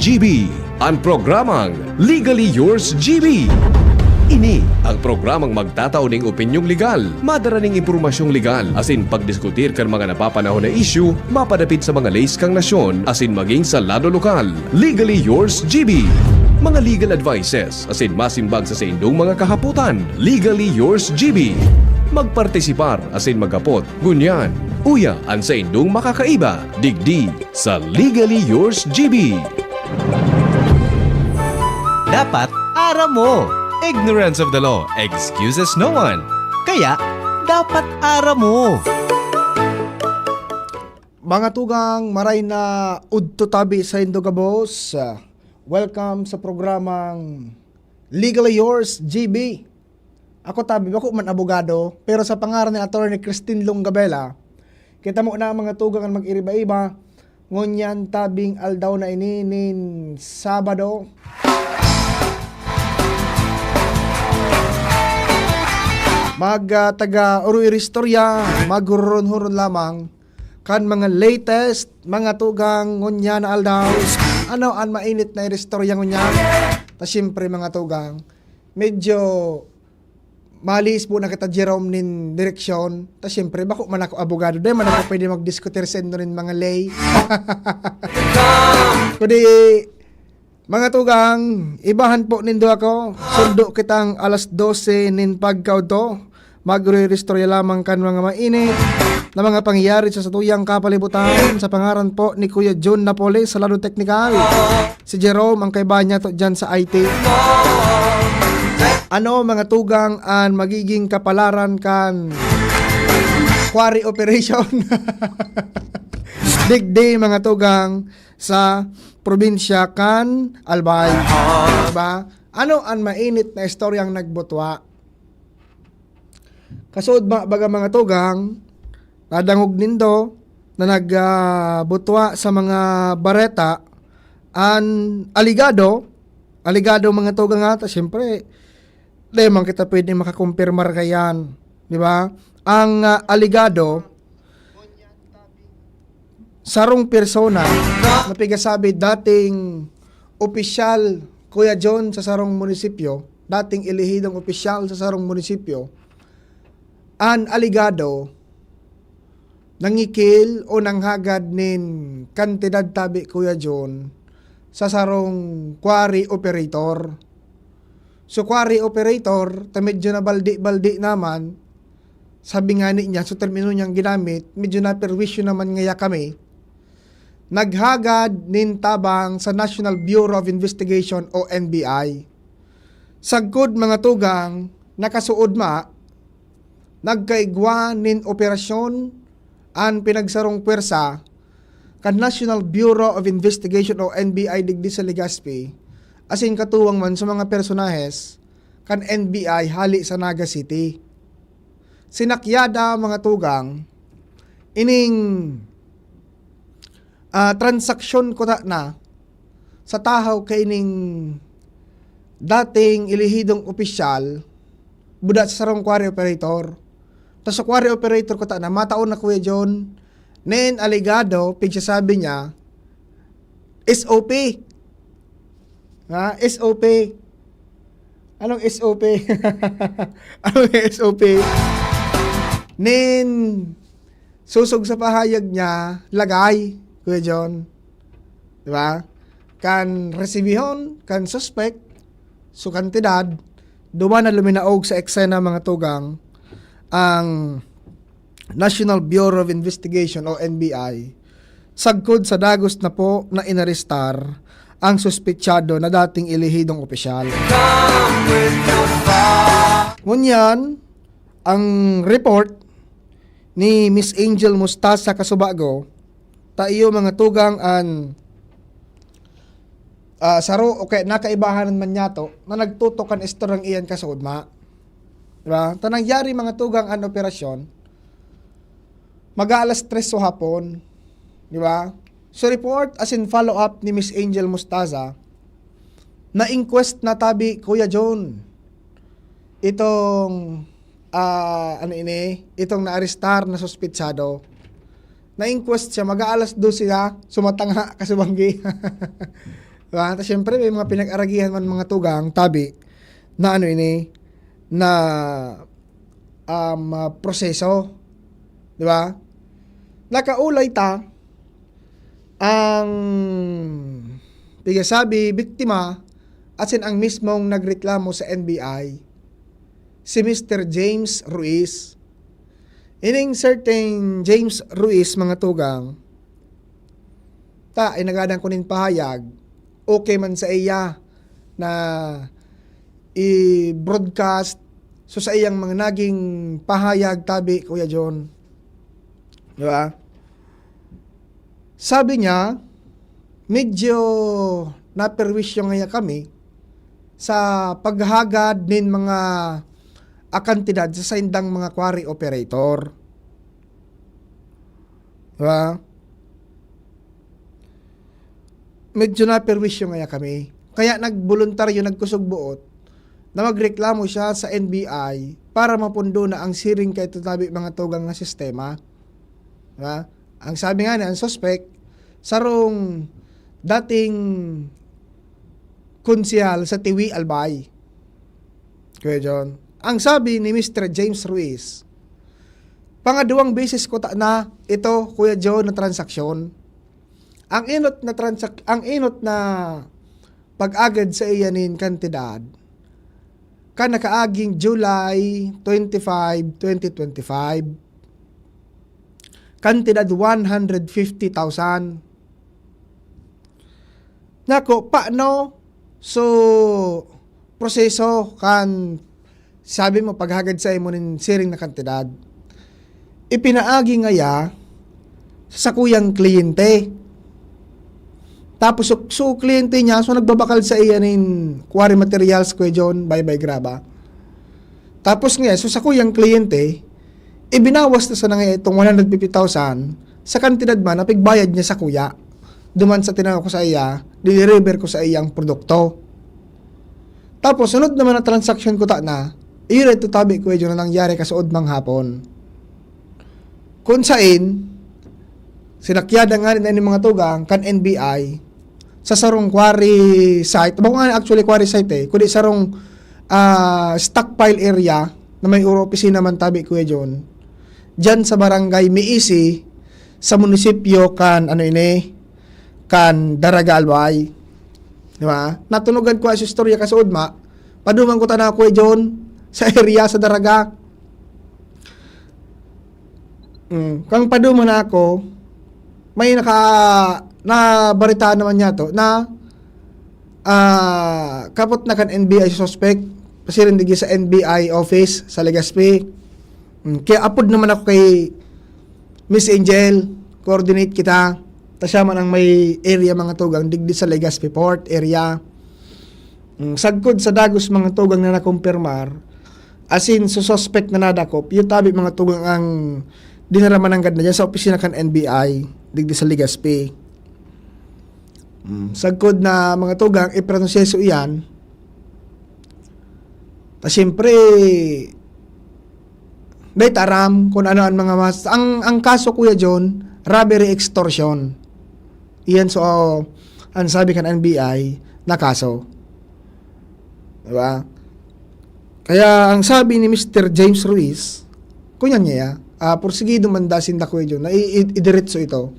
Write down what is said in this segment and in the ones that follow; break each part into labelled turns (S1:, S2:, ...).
S1: GB, ang programang Legally Yours GB. Ini ang programang magtataw ng opinyong legal, madaraning impormasyong legal, asin pagdiskutir kan mga napapanahon na issue, mapadapit sa mga lays kang nasyon, asin maging sa lado lokal. Legally Yours GB. Mga legal advices, asin masimbag sa indong mga kahaputan. Legally Yours GB. Magpartisipar, asin magapot, gunyan. Uya ang sa indong makakaiba. Digdi sa Legally Yours GB.
S2: Dapat aram mo. Ignorance of the law excuses no one. Kaya, dapat aram mo.
S3: Mga tugang maray na udto tabi sa Indogabos. Welcome sa programang Legally Yours GB. Ako tabi, ako man abogado, pero sa pangaran ni Attorney Christine Longabella, kita mo na mga tugang ang mag-iriba-iba, ngunyan tabing aldaw na ininin Sabado. Taga Uruiri Istorya, magurun-hurun lamang kan mga latest mga tugang ngunya na aldaw. Ano ang mainit na istorya ngunya? Ta siyempre mga tugang, medyo malis po na kita Jerome nin direksyon. Ta siyempre bako man ako abogado, di man ako pwede magdiskutir sa ino rin mga lay. Kundi mga tugang, ibahan po nindo ako. Sundo kitang alas 12 nin pagkauto. Magre-restorya lamang kan mga mainit na mga pangyayari sa satuyang kapalibutan sa pangaran po ni Kuya John Napoli sa Lado Technical. Si Jerome ang kaiba niya to dyan sa IT. Ano mga tugang ang magiging kapalaran kan quarry operation? Digdi mga tugang sa probinsya kan Albay. Diba? Ano ang mainit na istoryang nagbutwa? Kasod baga mga tugang, nadangog nindo na nagbutwa sa mga bareta an aligado mga tugang ata, siyempre lemang kita pwede makakumpirmar kayan, di ba? Ang aligado sarong persona na pigasabi dating opisyal Kuya John sa sarong munisipyo, dating ilihidong opisyal sa sarong munisipyo, an aligado nangikil o nanghagad nin kantidad tabi Kuya John sa sarong quarry operator. So quarry operator, ta medyo na baldi naman, sabi nga niya, so termino niyang ginamit, medyo na perwisyo naman ngaya kami, naghagad nin tabang sa National Bureau of Investigation o NBI. Sagkod mga tugang, nakasuod nagkaigwa nin operasyon an pinagsarong pwersa kan National Bureau of Investigation o NBI digdi sa Legazpi, asin katuwang man sa mga personahes kan NBI hali sa Naga City. Sinakyada mga tugang ining transaksyon ko na sa tahaw kay ining dating ilihidong opisyal buda sa sarong quarry operator. Tapos sa quarry operator ko na mataon na Kuya John, nen aligado, pigsasabi niya, SOP. Ha? SOP. Anong SOP? Anong SOP? Nen susog sa pahayag niya, lagay, Kuya John. Diba? Kan resibihon, kan suspect, so kantidad, duman na luminaog sa eksena mga tugang, ang National Bureau of Investigation o NBI sagkod sa dagos na po na inarestar ang suspetsyado na dating ilihidong opisyal. Ngunyan, ang report ni Miss Angel Mustasa Kasubago, tayo mga tugang an saro okay nakaibahanan man yato na nagtutukan istorang iyan kasud ma. Diba? Tanangyari mga tugang an operasyon mag-aalas 3 so hapon. Diba? So report as in follow up ni Miss Angel Mustaza na inquest na tabi Kuya John itong itong naarestar na suspetsado. Na inquest siya mag-aalas 2 sila sumatangha kasubanggi. Diba? Tapos syempre may mga pinag-aragihan man mga tugang, tabi, na ano ini, na proseso. Diba? Nakaulay ta, ang pigasabi, biktima, at ang mismong nagreklamo sa NBI, si Mr. James Ruiz. Ining certain James Ruiz, mga tugang, ta, ay nagadan ko nin pahayag, okay man sa iya na i-broadcast so sa iyang mga naging pahayag, tabi, Kuya John. Diba? Sabi niya, medyo naperwisyo ngaya kami sa paghagad nin mga akantidad sa saindang mga quarry operator. Diba? Medyo naperwisyo ngaya kami. Kaya nagboluntaryo, nagkusog buot na magreklamo siya sa NBI para mapundo na ang siring kay tutabi mga tugang na sistema. Diba? Ang sabi nga na, ang suspect, sarong dating konsyal sa Tiwi Albay. Kuya John. Ang sabi ni Mr. James Ruiz, pangaduwang beses ko na ito, Kuya John, na transaksyon. Ang inot na pag-agad sa iyanin kantidad kan nakaaging July 25, 2025. Kantidad 150,000. Nako, paano? So, proseso kan sabi mo paghagad sa imo nin siring na kantidad. Ipinaagi ngaya sa kuyang kliyente. Tapos so kliyente niya, so nagbabakal sa iya nin quarry materials, Kuya John, bye-bye graba. Tapos nga, so sa kuyang kliyente, ibinawas na sa nga itong 150,000 sa kantidad man na pigbayad niya sa kuya. Duman sa tinawag ko sa iya, deliver ko sa iyang produkto. Tapos, sunod naman na transaction ko ta na, iyon ito tabi ko na nangyari kasuod mang hapon. Kung sain, sinakyada nga rin mga tugang kan NBI sa sarong quarry site. Bago nga actually quarry site kundi sarong stockpile area na may opisina naman tabi Kuya John. Diyan sa barangay Miisi sa munisipyo kan Daraga Albay. Di ba? Natunugan ko sa istorya kasuod ma. Paduman ko tanaw Kuya John sa area sa Daraga. Kang paduman ako, may nabaritaan naman niya to na kapot na kan NBI suspect pasirin digi sa NBI office sa Legazpi. Kaya apod naman ako kay Miss Angel, coordinate kita. Tasya man ang may area mga tugang digdi sa Legazpi Port area. Sagkod sa dagos mga tugang na nakumpirmar, asin sa suspect na nadakop, yung tabi mga tugang ang dinaraman ng ganda dyan sa opisina kan NBI, digdi sa Legazpi. Sagkod na mga tugang, iproseso iyan. Ta siyempre, dahil taram kung ano ang mga ang kaso Kuya John, robbery extortion. Iyan so, ang sabi kan NBI na kaso. Diba? Kaya ang sabi ni Mr. James Ruiz, kunyan niya, porsigido mandasin na Kuya John, na idiretso ito.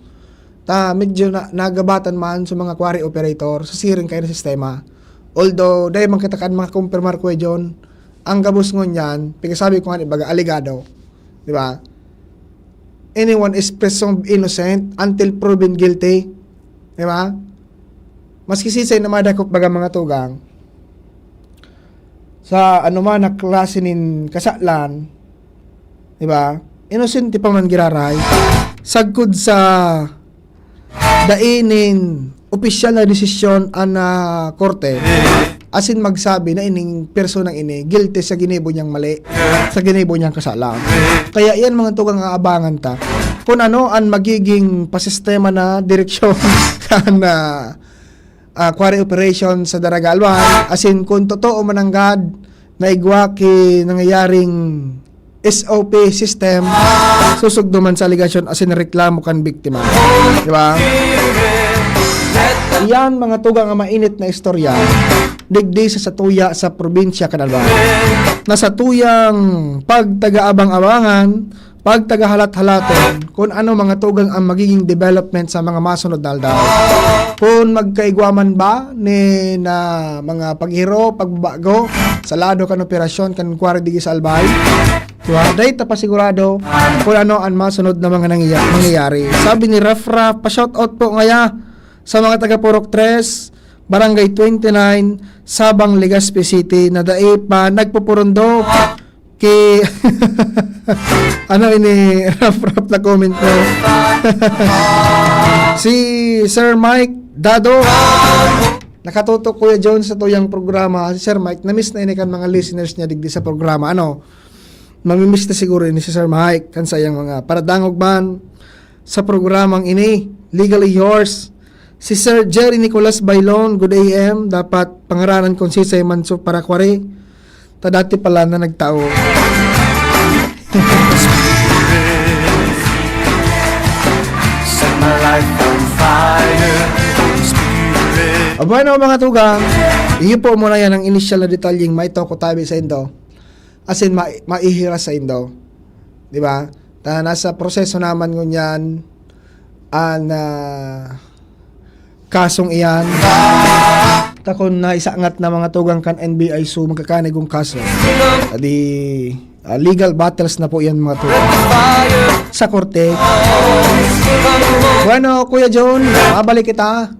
S3: Ta medyo nagabatan man sa mga quarry operator sa siring kayo na sistema. Although, dahil man kita kan mga kumpirmar Kuya John, ang gabos ngon yan, pagkasabi ko nga baga aligado. Di ba? Anyone is presumed innocent until proven guilty. Di ba? Maski sisay na madakop baga mga tugang, sa anuman na klase nin kasaklan, di ba? Innocent pa man giraray. Sagkod sa dainin opisyal na desisyon ang korte, asin magsabi na ining personang ini guilty sa ginibo niyang mali, sa ginibo niyang kasalanan. Kaya yan mga tugang aabangan ta kung ano ang magiging pasistema na direksyon na quarry operation sa Daraga Albay, asin kung totoo mananggad na igwaki nangyayaring SOP system susugdo man sa aligasyon asin reklamo kan biktima. Di ba? Iyan mga tugang nga mainit na istorya digdi sa Satuya sa probinsya Canalban. Na sa tuyang pagtaga-abang-abangan, pagtaga-halat-halaton kung ano mga tugang ang magiging development sa mga masunod na aldaw. Kung magkaigwaman ba ni na mga paghiro, pagbabago sa lado kan operasyon kan kwari digi sa Albay. Day ta pa sigurado kung ano ang masunod na mga nangyayari. Sabi ni Rafra, pa-shoutout po ngaya sa mga taga Purok 3, Barangay 29, Sabang, Legazpi City na dae pa nagpupurundo kay ano ini rap na comment mo. Si Sir Mike Dado nakatutok Kuya John sa tuyang programa. Si Sir Mike na-miss na ini kan mga listeners niya digdi sa programa. Mamimiss na siguro ini si Sir Mike kan sayang mga paradangog man sa programang ini Legally Yours. Si Sir Jerry Nicolas Bailon, good AM, dapat pangaranan kung si Say Manso para kwari. Ta dati pala na nagtao.
S4: Set my life on fire.
S3: Bueno mga tugang, iyo po muna yan ang initial na detalyeng maitoko tabi sa indo. As in, maihira sa indo. Di ba? Nasa proseso naman ngunyan na kasong iyan. Takon na isangat na mga tugang kan NBI so magkakanigong kaso. Adi legal battles na po yan mga tugang sa korte. Bueno, Kuya John, mabalik kita.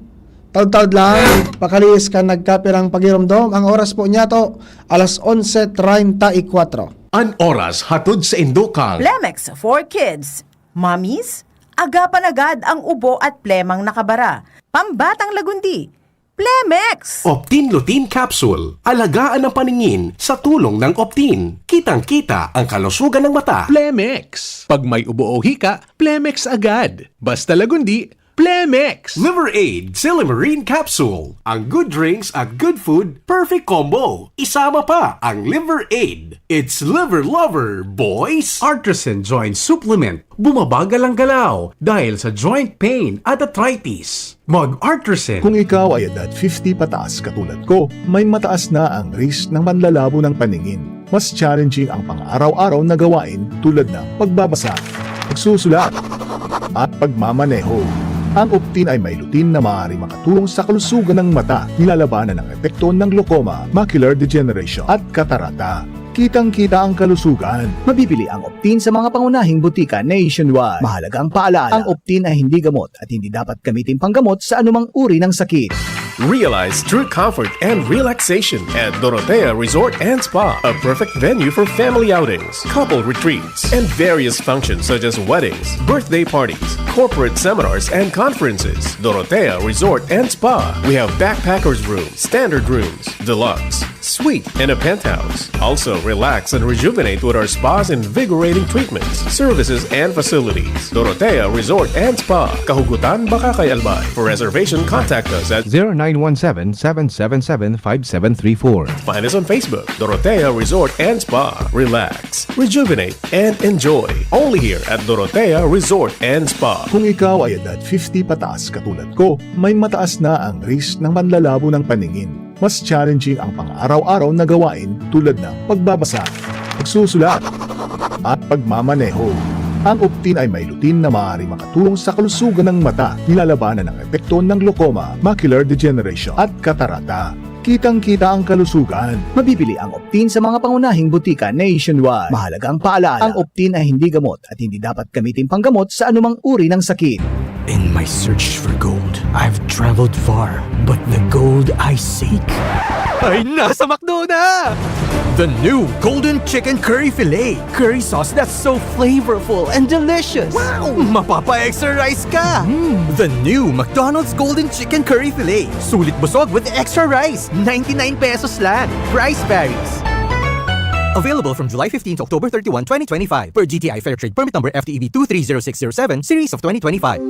S3: Taud-taud lang, pakalis ka nagkapirang pagiromdom. Ang oras po niya to, alas 11:34.
S1: An oras hatod sa Indokang.
S5: Plemex for Kids. Mommies, agapan agad ang ubo at plemang nakabara. Pambatang lagundi. Plemex!
S6: Optin Lutein Capsule. Alagaan ang paningin sa tulong ng Optin. Kitang-kita ang kalusugan ng mata.
S2: Plemex. Pag may ubo o hika, Plemex agad. Basta lagundi, Plemex.
S6: Liver Aid Silimarine Capsule. Ang good drinks at good food, perfect combo. Isama pa ang Liver Aid. It's liver lover, boys!
S7: Artisan Joint Supplement. Bumabagal ang galaw dahil sa joint pain at arthritis. Mag-Artisan.
S8: Kung ikaw ay edad 50 pataas katulad ko, may mataas na ang risk ng manlalabo ng paningin. Mas challenging ang pang-araw-araw na gawain tulad ng pagbabasa, pagsusulat, at pagmamaneho. Ang Optin ay may lutein na maaari makatulong sa kalusugan ng mata, nilalabanan ang epekto ng glaucoma, macular degeneration at katarata. Kitang-kita ang kalusugan.
S9: Mabibili ang Optin sa mga pangunahing butika nationwide. Mahalaga ang paalala, ang Optin ay hindi gamot at hindi dapat gamitin panggamot sa anumang uri ng sakit.
S10: Realize true comfort and relaxation at Dorotea Resort and Spa, a perfect venue for family outings, couple retreats, and various functions such as weddings, birthday parties, corporate seminars, and conferences. Dorotea Resort and Spa. We have backpackers rooms, standard rooms, deluxe, suite, and a penthouse. Also, relax and rejuvenate with our spa's invigorating treatments, services, and facilities. Dorotea Resort and Spa, Kahugutan, Bakakay, Albay. For reservation, contact us at
S1: 0917-777-5734.
S10: Find us on Facebook, Dorotea Resort and Spa. Relax, rejuvenate, and enjoy. Only here at Dorotea Resort and Spa.
S8: Kung ikaw ay edad 50 pataas katulad ko, may mataas na ang risk ng manlalabo ng paningin. Mas challenging ang pang-araw-araw na gawain tulad ng pagbabasa, pagsusulat, at pagmamaneho. Ang Optin ay may lutein na maaari makatulong sa kalusugan ng mata, nilalabanan ang epekto ng glaucoma, macular degeneration at katarata. Kitang-kita ang kalusugan.
S9: Mabibili ang Optin sa mga pangunahing butika nationwide. Mahalaga ang paalala, ang Optin ay hindi gamot at hindi dapat gamitin panggamot sa anumang uri ng sakit.
S4: In my search for gold, I've traveled far, but the gold I seek
S2: Ay, nasa McDo na! The new Golden Chicken Curry Filet. Curry sauce that's so flavorful and delicious. Wow! Mapapa-extra rice ka! The new McDonald's Golden Chicken Curry Filet. Sulit busog with extra rice. 99 pesos lang. Price varies. Available from July 15 to October 31, 2025 per GTI Fairtrade Permit Number FTEB 230607 Series of 2025.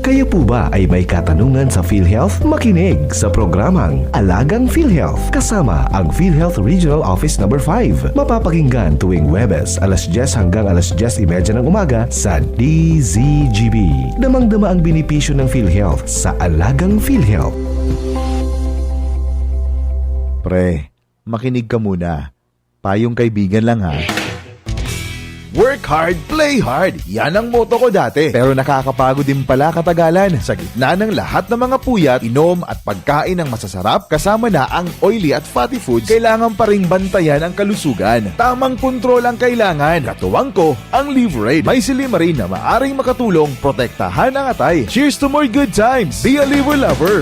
S1: Kayo po ba ay may katanungan sa PhilHealth? Makinig sa programang Alagang PhilHealth kasama ang PhilHealth Regional Office No. 5. Mapapakinggan tuwing Webes alas 10 hanggang alas 10:30 ng umaga sa DZGB. Damang-dama ang benepisyo ng PhilHealth sa Alagang PhilHealth.
S8: Pre, makinig ka muna. Payong kaibigan lang ha. Work hard, play hard. Yan ang motto ko dati. Pero nakakapagod din pala katagalan. Sa gitna ng lahat ng mga puyat, inom at pagkain ng masasarap, kasama na ang oily at fatty foods, kailangan pa ring bantayan ang kalusugan. Tamang kontrol ang kailangan. Katuwang ko, ang Liverade. May silimarin na maaring makatulong protektahan ang atay. Cheers to more good times. Be a liver lover.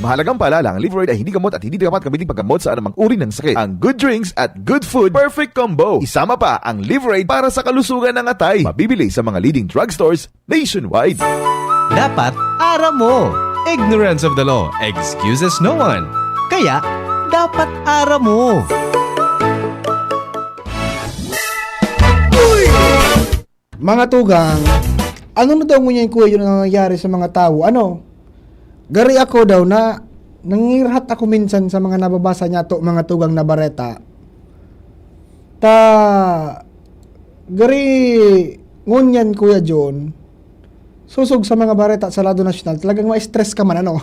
S8: Mahalagang paalala, ang Liverade ay hindi gamot at hindi dapat gamitin paggamot sa anumang uri ng sakit. Ang good drinks at good food, perfect combo. Isama pa ang Liverade para sa kalusugan ng atay. Mabibili sa mga leading drugstores nationwide.
S2: Dapat aram mo. Ignorance of the law excuses no one. Kaya, dapat aram mo.
S3: Mga tugang, ano na daw ngunyan kuya yung nangyayari sa mga tao? Ano? Gari ako daw na nangirhat ako minsan sa mga nababasa niya to mga tugang na bareta. Gari ngunyan kuya John, susog sa mga bareta sa lado nasyonal, talagang ma-stress ka man ano.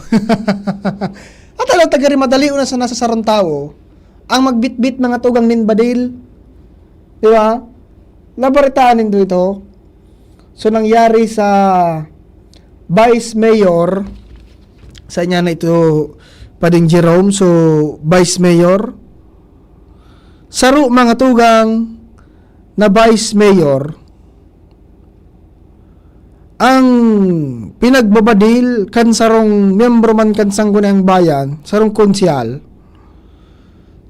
S3: At alam tagari madali una sa nasa sarong tao, ang magbitbit mga tugang nin badil. Di ba? Nabaritaan nindo ito. So nangyari sa Vice Mayor sa inya na ito Pading Jerome, so Vice Mayor. Saro mga tugang na Vice Mayor ang pinagbabadil kan sarong miyembro man kan Sangguniang Bayan, sarong konsyal.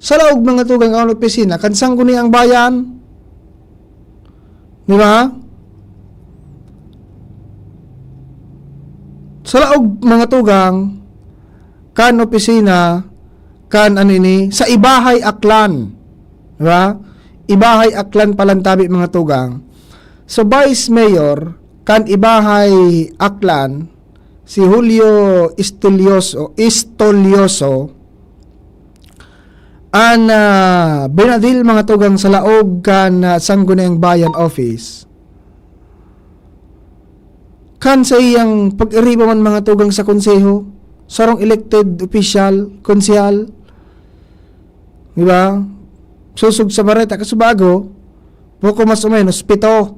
S3: Sa laog mga tugang ang opisina kan Sangguniang Bayan. Di ba? Sa laog mga tugang, kan opisina, kan sa Ibahay Aklan. Diba? Ibahay Aklan palantabi mga tugang. So Vice Mayor, kan Ibahay Aklan, si Julio Istolioso, an binadil mga tugang sa laog kan Sangguniang Bayan Office. Kan sa iyang pag-iriba man mga tugang sa konseho, sarong elected official, konsyal, di ba? Susog sa bareta, kasubago, buko mas o menos, 7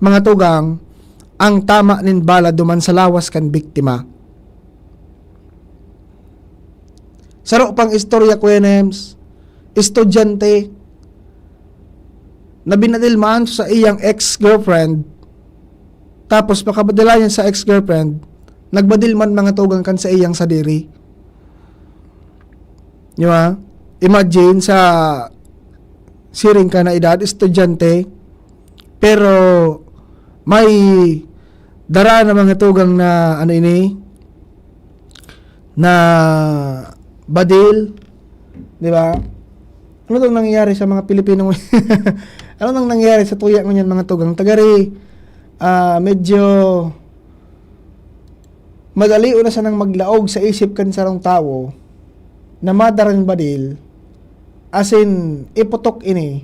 S3: mga tugang, ang tama nin bala duman sa lawas kan biktima. Saro pang istorya Kuya Nems, estudyante, na binadilmaan sa iyang ex-girlfriend. Tapos pakabadala niya sa ex-girlfriend, nagbadil man mga tugang kan sa iyang sadiri. Di ba? Imagine sa siring ka na edad, estudyante, pero may dara na mga tugang na na badil. Di ba? Ano tong nangyayari sa mga Pilipino? Ano nang nangyayari sa tuya ngunyan mga tugang? Tagari, medyo madali una sa nang maglaog sa isip kan sarong tao na madaran badil, as in iputok ini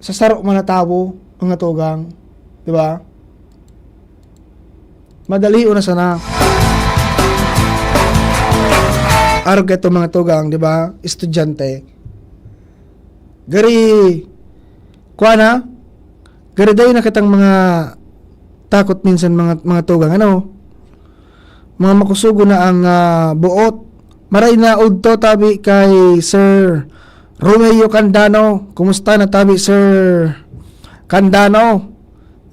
S3: sa saro mga tao mga tugang, di ba? Madali una sa na arog ito mga tugang, di ba? Estudyante gari kuana gariday na kitang mga takot minsan mga tugang, mga makusugo na ang buot. Maray na udto tabi kay Sir Romeo Candano. Kumusta na tabi Sir Candano?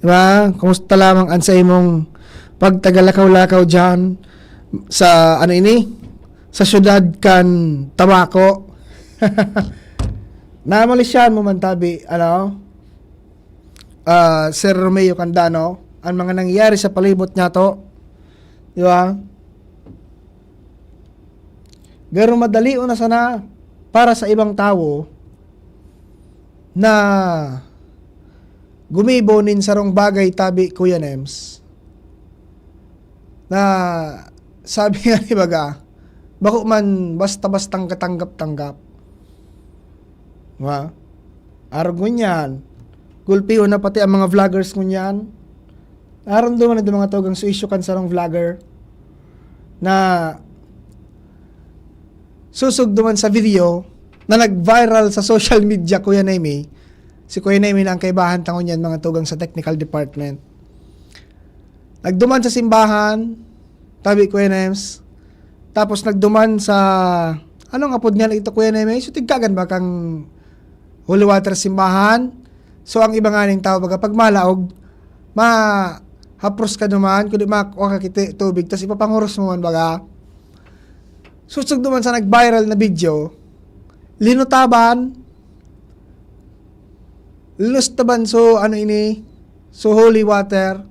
S3: Diba? Kumusta lamang ang sa imong pagtagalakaw-lakaw dyan sa sa syudad kan Tabako. Namalisyan mo man tabi, Sir Romeo Candano, ang mga nangyayari sa palibot niya to, di ba? Pero madali na sana para sa ibang tao na gumibo nin sarong bagay tabi Kuya Nems. Na sabi nga ni baga, bako man basta-bastang katanggap-tanggap. Diba? Arog mo yan. Gulpiho na pati ang mga vloggers mo yan. Naramdaman na mga tugang issue kan sarong vlogger na susugduman sa video na nag-viral sa social media, Kuya Naime. Si Kuya Naime na ang kaibahan tangon yan mga tugang sa technical department. Nagduman sa simbahan, tabi Kuya Nems. Tapos nagduman sa, anong apod niya ito Kuya Naime? So tigkagan ba kang holy water simbahan? So ang iba nga ning tao baga pag malaog, hapros ka naman, kundi makuha ka kiti tubig, tapos ipapanguros mo man baga. Susog naman sa nag-viral na video, linutaban, so ano ini, so holy water,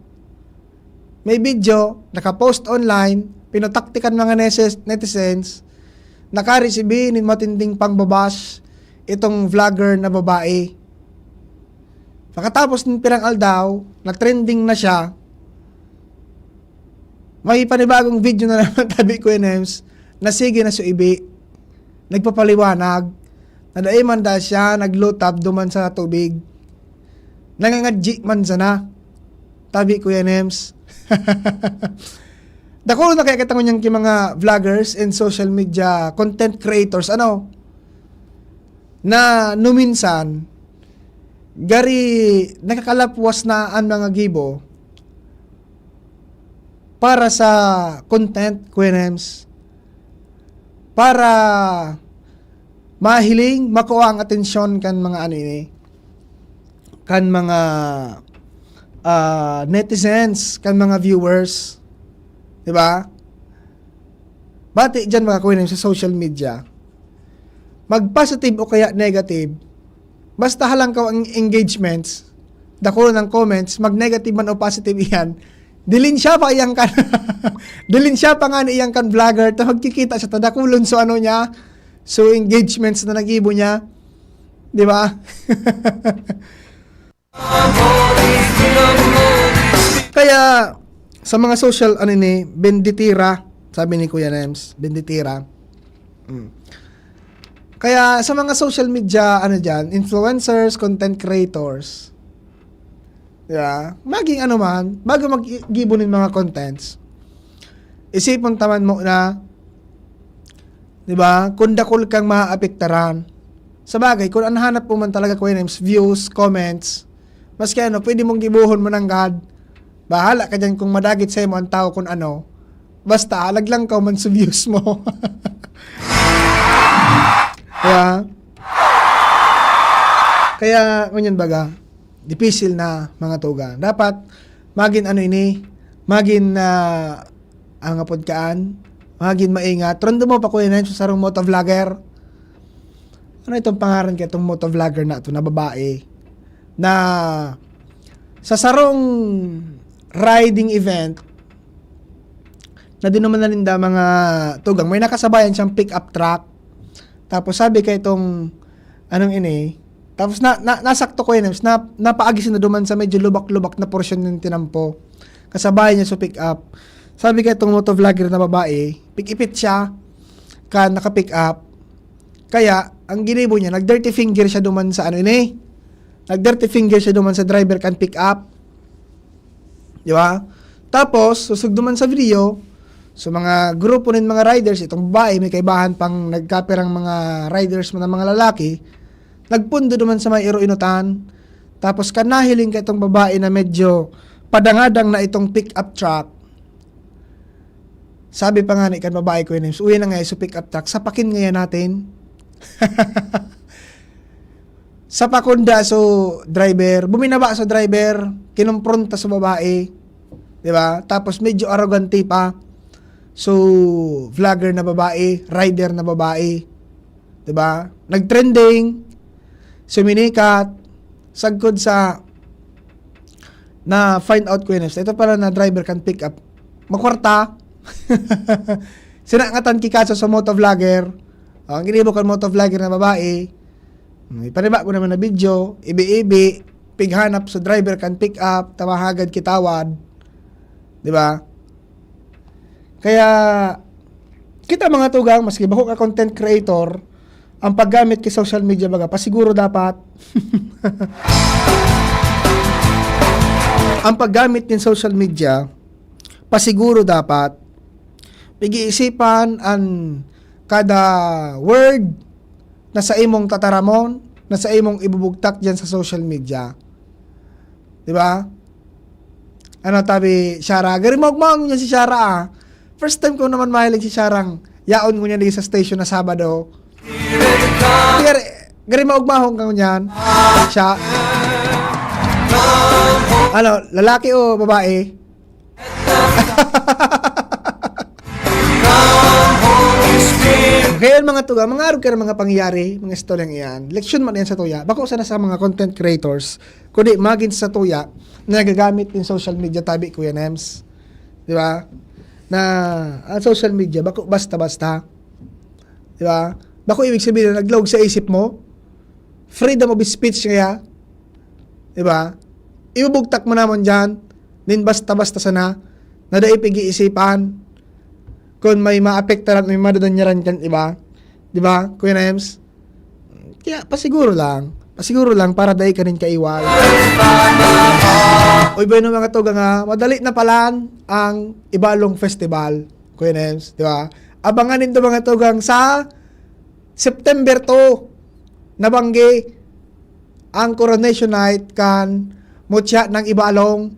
S3: may video, nakapost online, pinotaktikan mga netizens, nakareceive ng matinding pangbabash itong vlogger na babae. Pagkatapos ng pirang aldaw, na-trending na siya, may panibagong video na naman tabi Kuya Nems, na sige na so ibi, nagpapaliwanag, nadaiman da siya, naglutab duman sa tubig, nangangadji man sana, tabi Kuya Nems. Dako na kaya kitangon niyang mga vloggers and social media content creators, na numinsan, gari nakakalapwas na ang mga gibo, para sa content, Kuya Nems, para mahiling makuha ang atensyon kan mga kan mga netizens, kan mga viewers, di ba? Bati dyan mga Kuya Nems sa social media, mag-positive o kaya negative, basta halang ka ang engagements, dako ng comments, mag-negative man o positive iyan, dilin siya pa iyang kan dilin siya pa nga ni iyang kan vlogger ta magkikita siya tadakulon so ano niya, so engagements na nagibo niya, di ba? Kaya sa mga social benditira, sabi ni Kuya Nems, benditira. Kaya sa mga social media dyan, influencers, content creators, yeah, maging man, bago mag-gibo ng mga contents, isipon taman mo na, di ba, kung dakol kang maaapektaran. Sa bagay, kung hanap mo man talaga Kuya Nems, views, comments, maski pwede mong gibuhon mo ng God. Bahala ka dyan kung madagit sa'yo mo ang tao kung basta alag lang ka man sa views mo. Kaya ngunyan baga, dipisil na mga tuga. Dapat magin magin ang apodkaan, magin maingat. Trondo mo pa Kuya Nems sa sarong motovlogger. Ano itong pangaran kaya itong motovlogger na ito na babae na sa sarong riding event na dinuman na linda mga tugang, may nakasabayan siyang pick-up truck. Tapos sabi kay itong tapos nasakto Kuya Nems, napaagisin na duman sa medyo lubak-lubak na porsyon ng tinampo. Kasabay niya sa pick-up. Sabi kay itong motovlogger na babae, pick-ipit siya, naka-pick up. Kaya, ang ginibo niya, nag-dirty finger siya duman sa nag-dirty finger siya duman sa driver kan pick-up. Di ba? Tapos, susug duman sa video, so mga grupo ng mga riders, itong babae, may kaibahan pang nagkaperang mga riders ng mga lalaki, nagpundo duman sa may inutan. Tapos kanahiling ka itong babae na medyo padangadang na itong pick-up truck. Sabi pa nga ni kan babae ko yun, uwi na nga sa pick-up truck, sapakin ngayon natin. Sa pakunda so driver, buminaba sa driver, kinumpronta sa babae, di ba? Tapos medyo arrogante pa. So vlogger na babae, rider na babae, di ba? Nagtrending, suminikat, sagkod sa na find out ko yun. Ito pala na driver can pick up. Makwarta. Sinangatan kikaso sa motovlogger. Ang ginibo kan motovlogger na babae, paniba ko naman na video, ibi-ibi, pighanap sa driver kan pick up, tamahagad kitawad. Di ba? Kaya, kita mga tugang, maski bako ka content creator, ang paggamit kay social media baga, pasiguro dapat, ang paggamit ng social media, pasiguro dapat, pag-iisipan ang kada word na sa imong tataramon, na sa imong ibubugtak dyan sa social media. Diba? Ano tabi, Shara? Garimog-mong niya si Shara ah. First time ko naman mahilig si Sharang. Yaon ko niya di sa station na Sabado. Garimog-mahong ka niyan. Siya. Ano, lalaki o babae? Kaya mga tuga, mga araw kaya mga pangyayari, mga istoryang iyan, leksyon man yan sa tuya, bako sana sa mga content creators, kundi magin sa tuya, na nagagamit in social media, tabi Kuya Nems. Di ba? Na ang social media, bako basta-basta. Di ba? Bako ibig sabihin na naglog sa isip mo, freedom of speech kaya, di ba? Ibubugtak mo naman dyan, din basta-basta sana, na daipig-iisipan, kung may maapektaran, may madudanyaran kan iba, di ba, Kuya Nems? Kaya, pasiguro lang, para dahi ka rin kaiwal. Uy, ba yung mga tuga nga, madali na palan ang Ibalong Festival, Kuya Nems, di ba? Abangan nito mga tugang sa September 2, nabanggi ang Coronation Night kan Mutya ng Ibalong,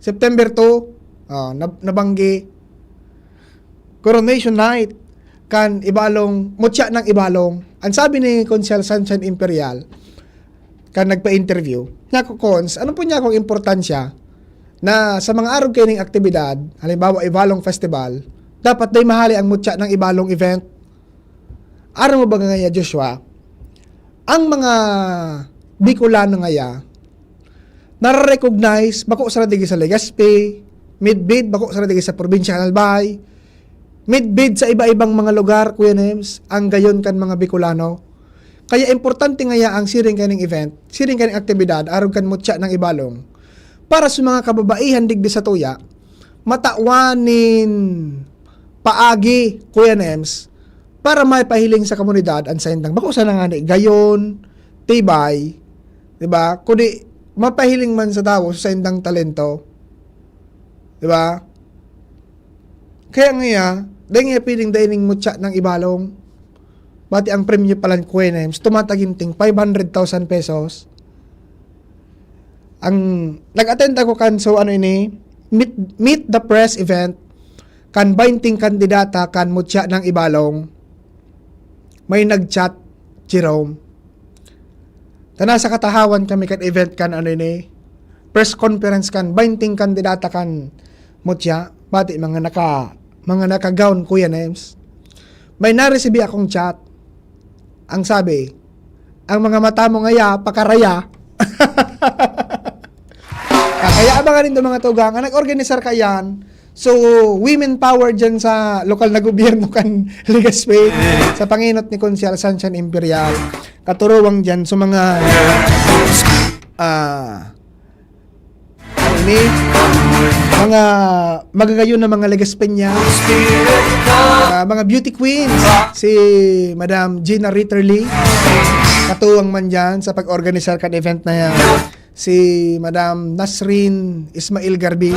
S3: September 2, nabanggi, Coronation Night kan Ibalong, Mutya ng Ibalong. Ang sabi ni Consul Sunshine Imperial kan nagpa-interview niya ko, Cons, ano po niya akong importansya na sa mga araw kayo ng aktibidad, halimbawa Ibalong Festival, dapat day mahali ang Mutya ng Ibalong event. Araw mo ba ngaya, Joshua? Ang mga Bicolano ngaya nare-recognize bako sa radigi sa Legazpi, midbid bako sa radigi sa probinsya ng Albay, midbid sa iba-ibang mga lugar, Kuya Nems, ang gayon kan mga Bicolano. Kaya importante ngaya ang siring kaning event, siring kaning aktibidad, araw kan Mutya ng Ibalong, para sa mga kababaihan digdi sa tuya, matawanin paagi, Kuya Nems, para may pahiling sa komunidad, ang saintang, bako sa nangani, gayon, tibay, diba? Kundi, mapahiling man sa tao sa saintang talento, diba? Kaya ngaya, dahil nga piling dahiling Mutya ng Ibalong, bati ang premyo palan Kuya Nems, tumataginting 500,000 pesos. Ang nag-attend ako kan so ano ini, meet the press event kan 20 kandidata kan Mutya ng Ibalong. May nag-chat Jerome. Tana sa katahawan kami kan event kan ano ini, press conference kan 20 kandidata kan Mutya, bati mga naka-gown, Kuya Nems. May naresibi akong chat. Ang sabi, ang mga mata mo ngaya, pakaraya. Kaya abangan rin mga tugang, nag-organisar ka yan. So, women power dyan sa lokal na gobyerno kan Legazpi, sa panginot ni Consul Sunshine Imperial. Katuruwang dyan sa mga mga magagayon na mga Legazpeña, mga beauty queens, si Madam Gina Ritterly, katuwang man dyan sa pag-organisar kan event na yan. Si Madam Nasrin Ismail Garbi,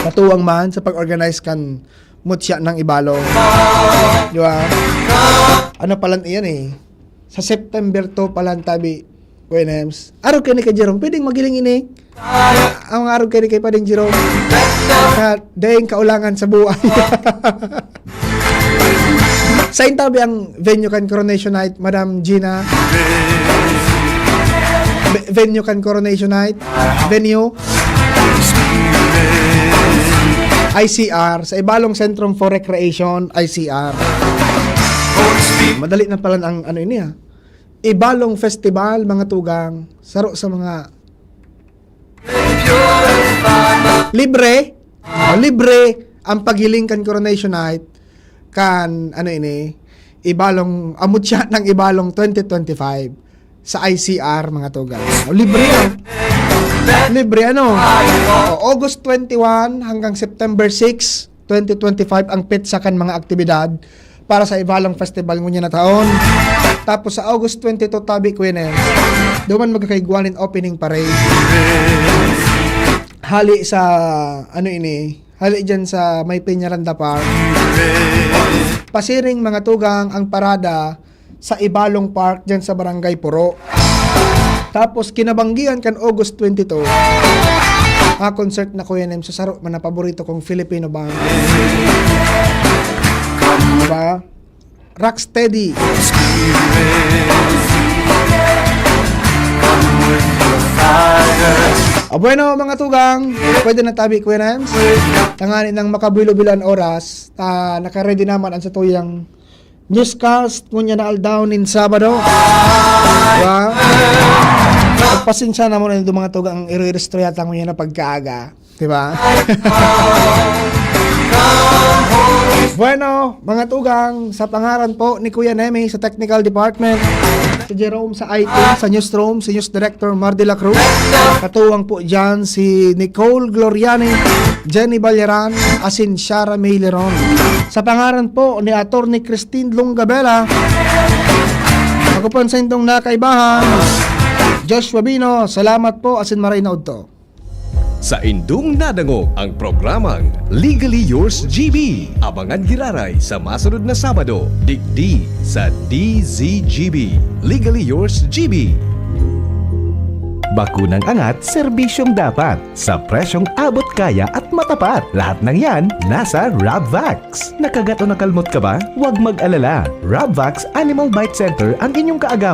S3: katuwang man sa pag-organize kan Mutya ng Ibalong. Di ba? Ano palan iyan eh, sa September 2 palan tabi, Kuya Nems. Araw ka ni ka Jerome, pwedeng magiling ini. Ang araw ka ni kay pa din Jerome. Dahil kaulangan sa buhay. Sa intabi ang venue kan Coronation Night, Madam Gina. Venue kan Coronation Night. Venue. ICR. Sa Ibalong Centrum for Recreation, ICR. Madali na pala ang ano ini ha. Ibalong Festival, mga tugang, saro sa mga libre, libre ang paghiling kan Coronation Night kan ano ini, Ibalong Amutya ng Ibalong 2025. sa ICR mga tugang. Libre yan. Libre ano? August 21 hanggang September 6, 2025 ang pitsakan mga aktibidad para sa Ivalong Festival ngunya na taon. Tapos sa August 22 tabi ko yan. Duman magkakaiguanin opening parade. Hali sa hali dyan sa May Peñaranda Park. Pasiring mga tugang ang parada sa Ibalong Park dyan sa Barangay Puro. Tapos kinabanggihan kan August 22 concert na Kuya Nem sa saro man na paborito kong Filipino band. Diba? Rocksteady. Bueno mga tugang, pwede na tabi Kuya Nems. Tanganin ng makabulo-bilan oras, naka-ready naman ang satuyang newscast ngunya na aldaw nin Sabado. Diba? Pagpasensya na mo na yung mga tugang i-restro yata ngunya na pagkaaga. Diba? Bueno, mga tugang, sa pangaran po ni Kuya Nemi sa Technical Department, si Jerome sa IT, sa Newsroom, si News Director Mar de la Cruz, katuwang po dyan si Nicole Gloriani, Jenny Balleran, asin Shara May Leron. Sa pangaran po ni Atty. Christine Lungabela, ako po sa intong nakaibahan, Joshua Bino, salamat po, asin maray na udto.
S1: Sa indung nadangog ang programang Legally Yours GB. Abangan giraray sa masunod na Sabado, digdi sa DZGB. Legally Yours GB.
S11: Bakunang angat, serbisyong dapat. Sa presyong abot kaya at matapat. Lahat ng yan, nasa Rabvax. Nakagat o nakalmot ka ba? Huwag mag-alala. Rabvax Animal Bite Center ang inyong kaagap.